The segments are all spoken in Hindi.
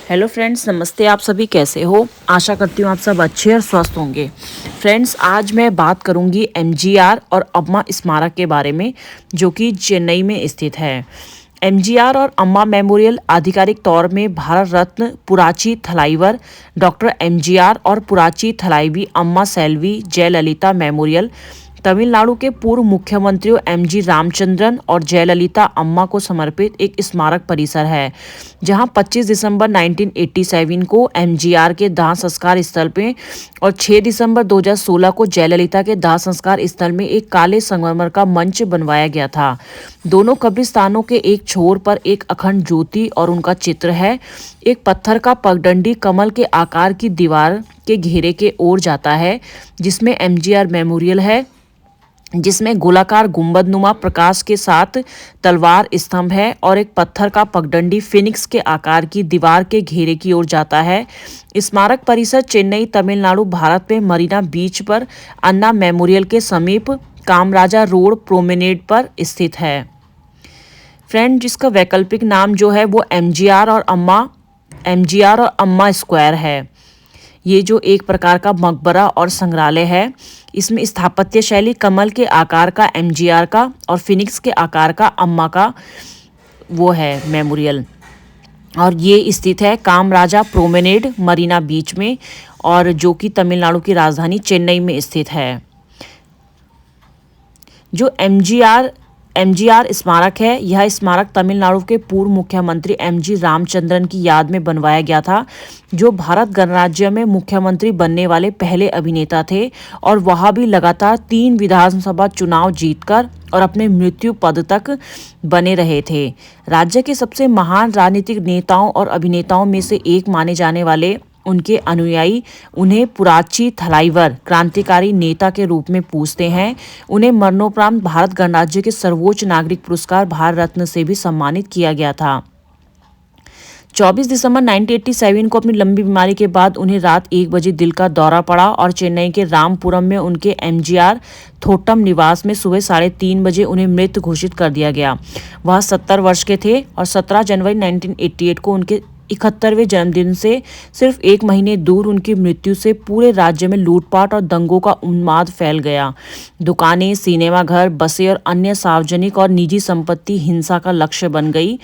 हेलो फ्रेंड्स, नमस्ते। आप सभी कैसे हो? आशा करती हूँ आप सब अच्छे और स्वस्थ होंगे। फ्रेंड्स, आज मैं बात करूँगी एमजीआर और अम्मा स्मारक के बारे में, जो कि चेन्नई में स्थित है। एमजीआर और अम्मा मेमोरियल आधिकारिक तौर में भारत रत्न पुराची थलाइवर डॉक्टर एमजीआर और पुराची थलाइवी अम्मा सेल्वी जयललिता मेमोरियल तमिलनाडु के पूर्व मुख्यमंत्रियों एमजी रामचंद्रन और जयललिता अम्मा को समर्पित एक स्मारक परिसर है, जहां 25 दिसंबर 1987 को एमजीआर के दाह संस्कार स्थल पे और 6 दिसंबर 2016 को जयललिता के दाह संस्कार स्थल में एक काले संगमरमर का मंच बनवाया गया था। दोनों कब्रिस्तानों के एक छोर पर एक अखंड ज्योति और उनका चित्र है। एक पत्थर का पगडंडी कमल के आकार की दीवार के घेरे के ओर जाता है, जिसमें एमजीआर मेमोरियल है, जिसमें गोलाकार गुंबदनुमा प्रकाश के साथ तलवार स्तंभ है, और एक पत्थर का पगडंडी फिनिक्स के आकार की दीवार के घेरे की ओर जाता है। स्मारक परिसर चेन्नई, तमिलनाडु, भारत में मरीना बीच पर अन्ना मेमोरियल के समीप कामराजा रोड प्रोमेनेड पर स्थित है। फ्रेंड, जिसका वैकल्पिक नाम जो है वो एमजीआर और अम्मा स्क्वायर है। ये जो एक प्रकार का मकबरा और संग्रहालय है। इसमें स्थापत्य शैली कमल के आकार का एमजीआर का और फिनिक्स के आकार का अम्मा का वो है मेमोरियल, और ये स्थित है कामराजा प्रोमेनेड मरीना बीच में, और जो कि तमिलनाडु की राजधानी चेन्नई में स्थित है। जो एमजीआर स्मारक है, यह स्मारक तमिलनाडु के पूर्व मुख्यमंत्री एमजी रामचंद्रन की याद में बनवाया गया था, जो भारत गणराज्य में मुख्यमंत्री बनने वाले पहले अभिनेता थे, और वह भी लगातार 3 विधानसभा चुनाव जीतकर और अपने मृत्यु पद तक बने रहे थे। राज्य के सबसे महान राजनीतिक नेताओं और अभिनेताओं में से एक माने जाने वाले उनके अनुयायी उन्हें पुराची थलाइवर क्रांतिकारी नेता के रूप में पूजते हैं। उन्हें मरणोपरांत भारत गणराज्य के सर्वोच्च नागरिक पुरस्कार भारत रत्न से भी सम्मानित किया गया था। 24 दिसंबर 1987 को अपनी लंबी बीमारी के बाद उन्हें रात 1 बजे दिल का दौरा पड़ा, और चेन्नई के रामपुरम में उनके एमजीआर थोट्टम निवास में सुबह 3:30 बजे उन्हें मृत घोषित कर दिया गया। वह 70 वर्ष के थे, और 17 जनवरी 1988 को उनके 71वें जन्मदिन से सिर्फ 1 महीने दूर उनकी मृत्यु से पूरे राज्य में लूटपाट और दंगों का उन्माद फैल गया। दुकानें, सिनेमाघर, बसें और अन्य सार्वजनिक और निजी संपत्ति हिंसा का लक्ष्य बन गई।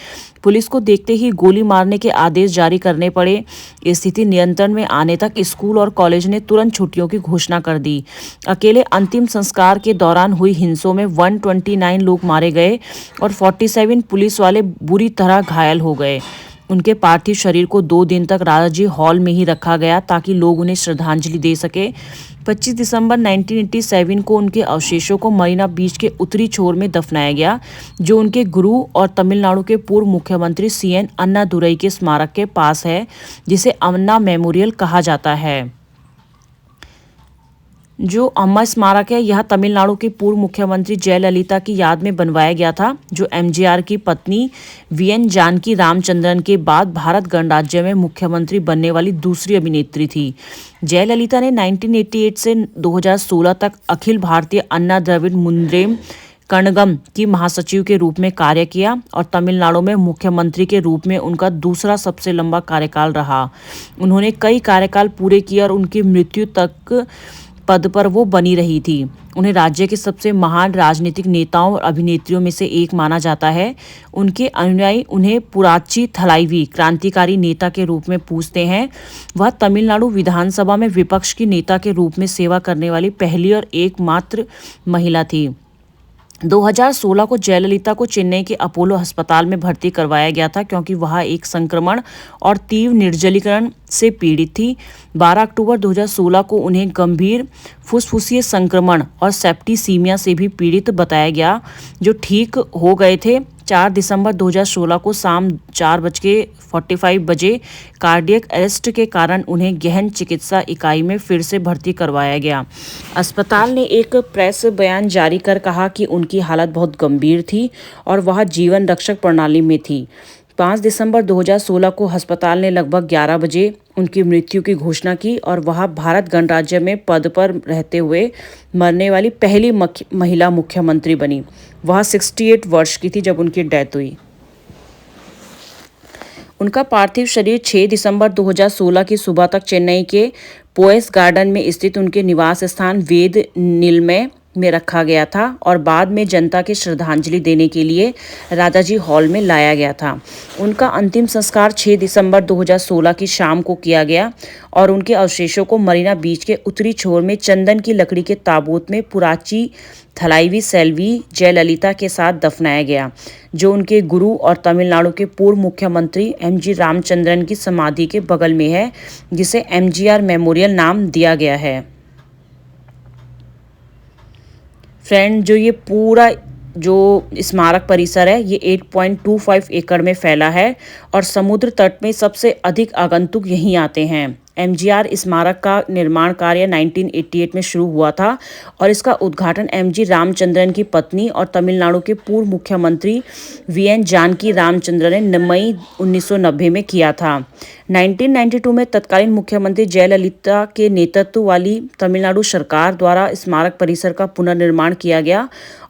पुलिस को देखते ही गोली मारने के आदेश जारी करने पड़े। स्थिति नियंत्रण में आने तक स्कूल और कॉलेज ने तुरंत छुट्टियों की घोषणा कर दी। अकेले अंतिम संस्कार के दौरान हुई हिंसों में 129 लोग मारे गए और 47 पुलिस वाले बुरी तरह घायल हो गए। उनके पार्थिव शरीर को 2 दिन तक राजाजी हॉल में ही रखा गया, ताकि लोग उन्हें श्रद्धांजलि दे सके। 25 दिसंबर 1987 को उनके अवशेषों को मरीना बीच के उत्तरी छोर में दफनाया गया, जो उनके गुरु और तमिलनाडु के पूर्व मुख्यमंत्री सीएन अन्नादुरई के स्मारक के पास है, जिसे अन्ना मेमोरियल कहा जाता है। जो अम्मा स्मारक है, यह तमिलनाडु के पूर्व मुख्यमंत्री जयललिता की याद में बनवाया गया था, जो एमजीआर की पत्नी वीएन जानकी रामचंद्रन के बाद भारत गणराज्य में मुख्यमंत्री बनने वाली दूसरी अभिनेत्री थी। जयललिता ने 1988 से 2016 तक अखिल भारतीय अन्ना द्रविड़ मुन्नेत्रम कड़गम की महासचिव के रूप में कार्य किया, और तमिलनाडु में मुख्यमंत्री के रूप में उनका दूसरा सबसे लंबा कार्यकाल रहा। उन्होंने कई कार्यकाल पूरे किए और उनकी मृत्यु तक पद पर वो बनी रही थी। उन्हें राज्य के सबसे महान राजनीतिक नेताओं और अभिनेत्रियों में से एक माना जाता है। उनके अनुयायी उन्हें पुराची थलाइवी क्रांतिकारी नेता के रूप में पूजते हैं। वह तमिलनाडु विधानसभा में विपक्ष की नेता के रूप में सेवा करने वाली पहली और एकमात्र महिला थी। 2016 को जयललिता को चेन्नई के अपोलो अस्पताल में भर्ती करवाया गया था, क्योंकि वह एक संक्रमण और तीव्र निर्जलीकरण से पीड़ित थी। 12 अक्टूबर 2016 को उन्हें गंभीर फुफ्फुसीय संक्रमण और सेप्टिसीमिया से भी पीड़ित बताया गया, जो ठीक हो गए थे। 4 दिसंबर 2016 को शाम 4:45 बजे कार्डियक अरेस्ट के कारण उन्हें गहन चिकित्सा इकाई में फिर से भर्ती करवाया गया। अस्पताल ने एक प्रेस बयान जारी कर कहा कि उनकी हालत बहुत गंभीर थी और वह जीवन रक्षक प्रणाली में थी। 5 दिसंबर 2016 को अस्पताल ने लगभग 11 बजे उनकी मृत्यु की घोषणा की, और वह भारत गणराज्य में पद पर रहते हुए मरने वाली पहली महिला मुख्यमंत्री बनी। वह 68 वर्ष की थी जब उनकी डेथ हुई। उनका पार्थिव शरीर 6 दिसंबर 2016 की सुबह तक चेन्नई के पोएस गार्डन में स्थित उनके निवास स्थान वेद नीलमय में रखा गया था और बाद में जनता के श्रद्धांजलि देने के लिए राजाजी हॉल में लाया गया था। उनका अंतिम संस्कार 6 दिसंबर 2016 की शाम को किया गया और उनके अवशेषों को मरीना बीच के उत्तरी छोर में चंदन की लकड़ी के ताबूत में पुराची थलाईवी सेल्वी जयललिता के साथ दफनाया गया, जो उनके गुरु और तमिलनाडु के पूर्व मुख्यमंत्री एमजी रामचंद्रन की समाधि के बगल में है, जिसे एमजीआर मेमोरियल नाम दिया गया है। फ्रेंड, जो ये पूरा जो स्मारक परिसर है ये 8.25 एकड़ में फैला है और समुद्र तट में सबसे अधिक आगंतुक यहीं आते हैं। एमजीआर स्मारक का निर्माण कार्य 1988 में शुरू हुआ था और इसका उद्घाटन एमजी रामचंद्रन की पत्नी और तमिलनाडु के पूर्व मुख्यमंत्री वीएन जानकी रामचंद्रन ने मई 1990 में किया था। 1992 में तत्कालीन मुख्यमंत्री जयललिता के नेतृत्व वाली तमिलनाडु सरकार द्वारा स्मारक परिसर का पुनर्निर्माण किया गया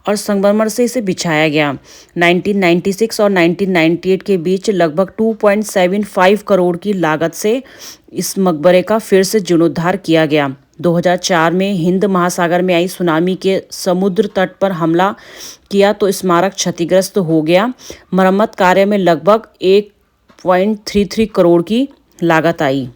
और संगमरमर से इसे बिछाया गया। 1996 और 1998 के बीच लगभग 2.75 करोड़ की लागत से इस मकबरे का फिर से जीर्णोद्धार किया गया। 2004 में हिंद महासागर में आई सुनामी के समुद्र तट पर हमला किया तो स्मारक क्षतिग्रस्त हो गया। मरम्मत कार्य में लगभग 1.33 करोड़ की लागत आई।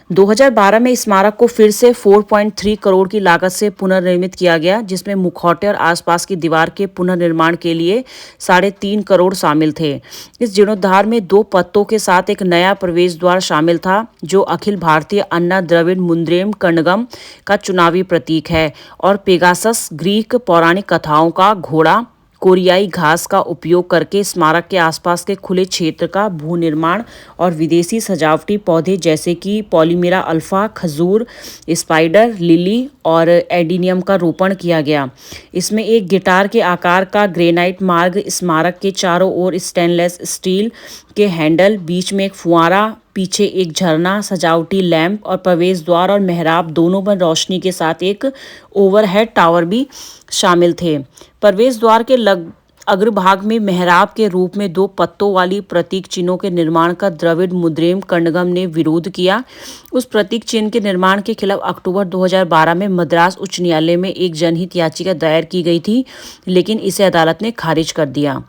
2012 में स्मारक को फिर से 4.3 करोड़ की लागत से पुनर्निर्मित किया गया, जिसमें मुखौटे और आसपास की दीवार के पुनर्निर्माण के लिए 3.5 करोड़ शामिल थे। इस जीर्णोद्धार में 2 पत्तों के साथ एक नया प्रवेश द्वार शामिल था, जो अखिल भारतीय अन्ना द्रविड़ मुंद्रेम कण्डगम का चुनावी प्रतीक है, और पेगासस ग्रीक पौराणिक कथाओं का घोड़ा कोरियाई घास का उपयोग करके स्मारक के आसपास के खुले क्षेत्र का भू निर्माण और विदेशी सजावटी पौधे जैसे कि पॉलीमेरा अल्फा, खजूर, स्पाइडर लिली और एडीनियम का रोपण किया गया। इसमें एक गिटार के आकार का ग्रेनाइट मार्ग, स्मारक के चारों ओर स्टेनलेस स्टील के हैंडल, बीच में एक फुआरा, पीछे एक झरना, सजावटी लैंप और प्रवेश द्वार और मेहराब दोनों पर रोशनी के साथ एक ओवरहेड टावर भी शामिल थे। प्रवेश द्वार के अग्रभाग में मेहराब के रूप में 2 पत्तों वाली प्रतीक चिन्हों के निर्माण का द्रविड़ मुंद्रेम कण्डगम ने विरोध किया। उस प्रतीक चिन्ह के निर्माण के खिलाफ अक्टूबर 2012 में मद्रास उच्च न्यायालय में एक जनहित याचिका दायर की गई थी, लेकिन इसे अदालत ने खारिज कर दिया।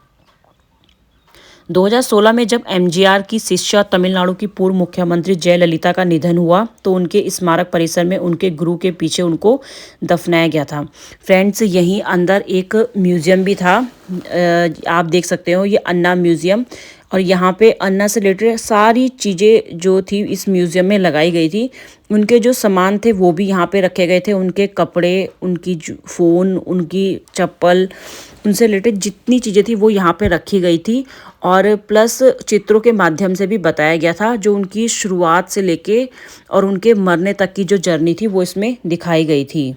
2016 में जब एमजीआर की शिष्या तमिलनाडु की पूर्व मुख्यमंत्री जयललिता का निधन हुआ तो उनके स्मारक परिसर में उनके गुरु के पीछे उनको दफनाया गया था। फ्रेंड्स, यहीं अंदर एक म्यूजियम भी था, आप देख सकते हो, ये अन्ना म्यूजियम, और यहाँ पे अन्ना से रिलेटेड सारी चीज़ें जो थी इस म्यूज़ियम में लगाई गई थी। उनके जो सामान थे वो भी यहाँ पे रखे गए थे, उनके कपड़े, उनकी फ़ोन, उनकी चप्पल, उनसे रिलेटेड जितनी चीज़ें थी वो यहाँ पे रखी गई थी, और प्लस चित्रों के माध्यम से भी बताया गया था जो उनकी शुरुआत से लेके और उनके मरने तक की जो जर्नी थी वो इसमें दिखाई गई थी।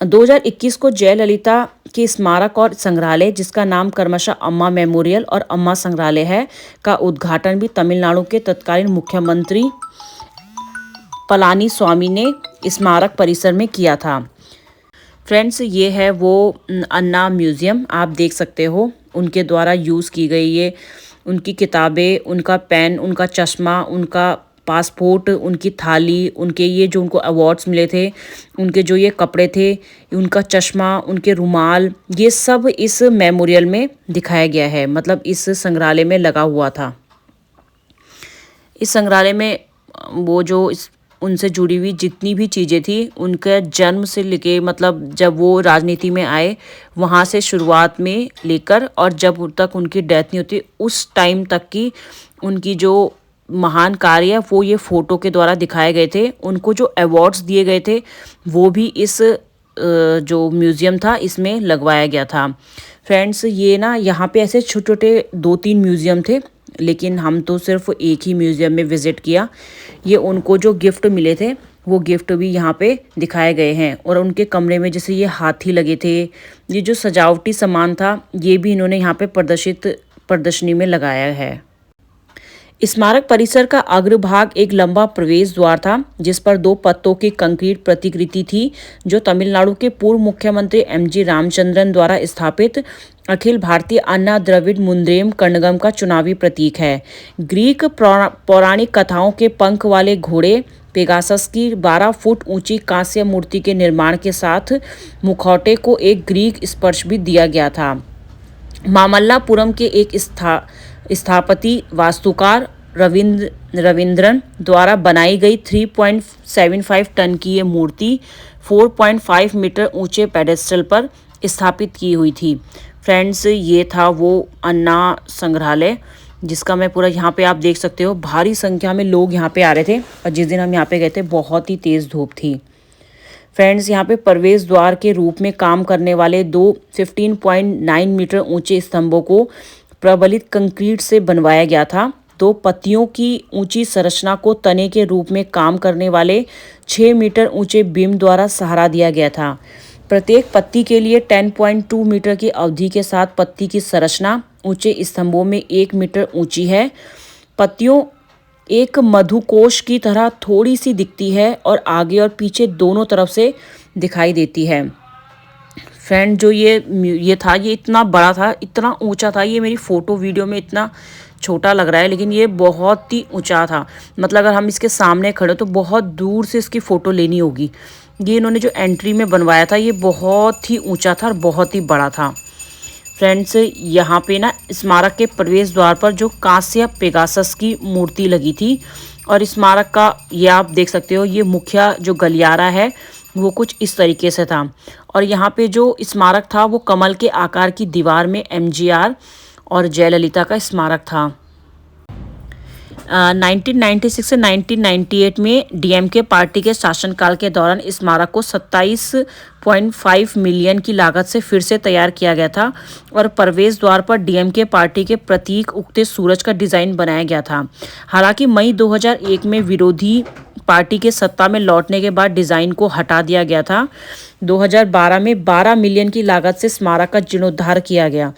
2021 को जयललिता के स्मारक और संग्रहालय, जिसका नाम क्रमशः अम्मा मेमोरियल और अम्मा संग्रहालय है, का उद्घाटन भी तमिलनाडु के तत्कालीन मुख्यमंत्री पलानीस्वामी ने स्मारक परिसर में किया था। फ्रेंड्स, ये है वो अन्ना म्यूज़ियम, आप देख सकते हो, उनके द्वारा यूज़ की गई ये उनकी किताबें, उनका पेन, उनका चश्मा, उनका पासपोर्ट, उनकी थाली, उनके ये जो उनको अवार्ड्स मिले थे, उनके जो ये कपड़े थे, उनका चश्मा, उनके रुमाल, ये सब इस मेमोरियल में दिखाया गया है, मतलब इस संग्रहालय में लगा हुआ था। इस संग्रहालय में वो जो उनसे जुड़ी हुई जितनी भी चीज़ें थी, उनके जन्म से लेके, मतलब जब वो राजनीति में आए वहाँ से शुरुआत में लेकर और जब तक उनकी डेथ नहीं होती उस टाइम तक की उनकी जो महान कार्य वो ये फ़ोटो के द्वारा दिखाए गए थे। उनको जो अवार्ड्स दिए गए थे वो भी इस जो म्यूज़ियम था इसमें लगवाया गया था। फ्रेंड्स, ये ना यहाँ पे ऐसे छोटे छोटे 2-3 म्यूज़ियम थे, लेकिन हम तो सिर्फ एक ही म्यूज़ियम में विज़िट किया। ये उनको जो गिफ्ट मिले थे वो गिफ्ट भी यहाँ पे दिखाए गए हैं, और उनके कमरे में जैसे ये हाथी लगे थे, ये जो सजावटी सामान था ये भी इन्होंने यहाँ पे प्रदर्शनी में लगाया है। स्मारक परिसर का अग्रभाग एक लंबा प्रवेश द्वार था जिस पर 2 पत्तों की कंक्रीट प्रतिकृति थी जो तमिलनाडु के पूर्व मुख्यमंत्री एमजी रामचंद्रन द्वारा स्थापित अखिल भारतीय अन्ना द्रविड़ मुंद्रेम कणगम का चुनावी प्रतीक है। ग्रीक पौराणिक कथाओं के पंख वाले घोड़े पेगासस की 12 फुट ऊंची कांस्य मूर्ति के निर्माण के साथ मुखौटे को एक ग्रीक स्पर्श भी दिया गया था। मामल्लापुरम के एक स्थापति वास्तुकार रविंद्रन द्वारा बनाई गई 3.75 टन की ये मूर्ति 4.5 मीटर ऊंचे पेडेस्टल पर स्थापित की हुई थी। फ्रेंड्स, ये था वो अन्ना संग्रहालय जिसका मैं पूरा यहाँ पे आप देख सकते हो। भारी संख्या में लोग यहाँ पे आ रहे थे और जिस दिन हम यहाँ पे गए थे बहुत ही तेज़ धूप थी। फ्रेंड्स, यहाँ पे प्रवेश द्वार के रूप में काम करने वाले 2 15.9 मीटर ऊंचे स्तंभों को प्रबलित कंक्रीट से बनवाया गया था। 2 पत्तियों की ऊंची संरचना को तने के रूप में काम करने वाले 6 मीटर ऊंचे बीम द्वारा सहारा दिया गया था। प्रत्येक पत्ती के लिए 10.2 मीटर की अवधि के साथ पत्ती की संरचना ऊंचे स्तंभों में 1 मीटर ऊंची है। पत्तियों एक मधुकोश की तरह थोड़ी सी दिखती है और आगे और पीछे दोनों तरफ से दिखाई देती है। फ्रेंड, जो ये था, ये इतना बड़ा था, इतना ऊंचा था। ये मेरी फ़ोटो वीडियो में इतना छोटा लग रहा है लेकिन ये बहुत ही ऊंचा था। मतलब अगर हम इसके सामने खड़े तो बहुत दूर से इसकी फ़ोटो लेनी होगी। ये इन्होंने जो एंट्री में बनवाया था ये बहुत ही ऊंचा था और बहुत ही बड़ा था। फ्रेंड्स, यहाँ पे ना स्मारक के प्रवेश द्वार पर जो कांस्य पेगासस की मूर्ति लगी थी और स्मारक का ये आप देख सकते हो, ये मुख्य जो गलियारा है वो कुछ इस तरीके से था। और यहाँ पे जो स्मारक था वो कमल के आकार की दीवार में एमजीआर और जयललिता का स्मारक था। 1996 से 1998 में डीएमके पार्टी के शासनकाल के दौरान इस स्मारक को 27.5 मिलियन की लागत से फिर से तैयार किया गया था और प्रवेश द्वार पर डीएमके पार्टी के प्रतीक उगते सूरज का डिज़ाइन बनाया गया था। हालांकि मई 2001 में विरोधी पार्टी के सत्ता में लौटने के बाद डिज़ाइन को हटा दिया गया था। 2012 में 12 मिलियन की लागत से स्मारक का जीर्णोद्धार किया गया।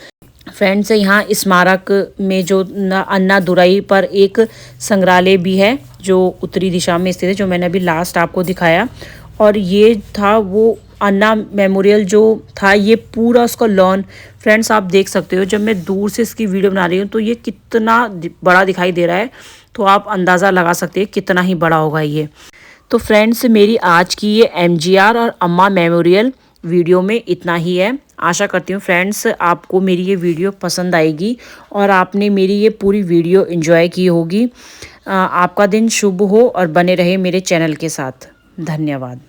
फ्रेंड्स, यहाँ स्मारक में जो अन्नादुरई पर एक संग्रहालय भी है जो उत्तरी दिशा में स्थित है, जो मैंने अभी लास्ट आपको दिखाया। और ये था वो अन्ना मेमोरियल जो था, ये पूरा उसका लॉन। फ्रेंड्स, आप देख सकते हो, जब मैं दूर से इसकी वीडियो बना रही हूँ तो ये कितना बड़ा दिखाई दे रहा है, तो आप अंदाज़ा लगा सकते हैं कितना ही बड़ा होगा ये। तो फ्रेंड्स, मेरी आज की ये एमजीआर और अम्मा मेमोरियल वीडियो में इतना ही है। आशा करती हूँ फ्रेंड्स आपको मेरी ये वीडियो पसंद आएगी और आपने मेरी ये पूरी वीडियो एंजॉय की होगी। आपका दिन शुभ हो और बने रहे मेरे चैनल के साथ। धन्यवाद।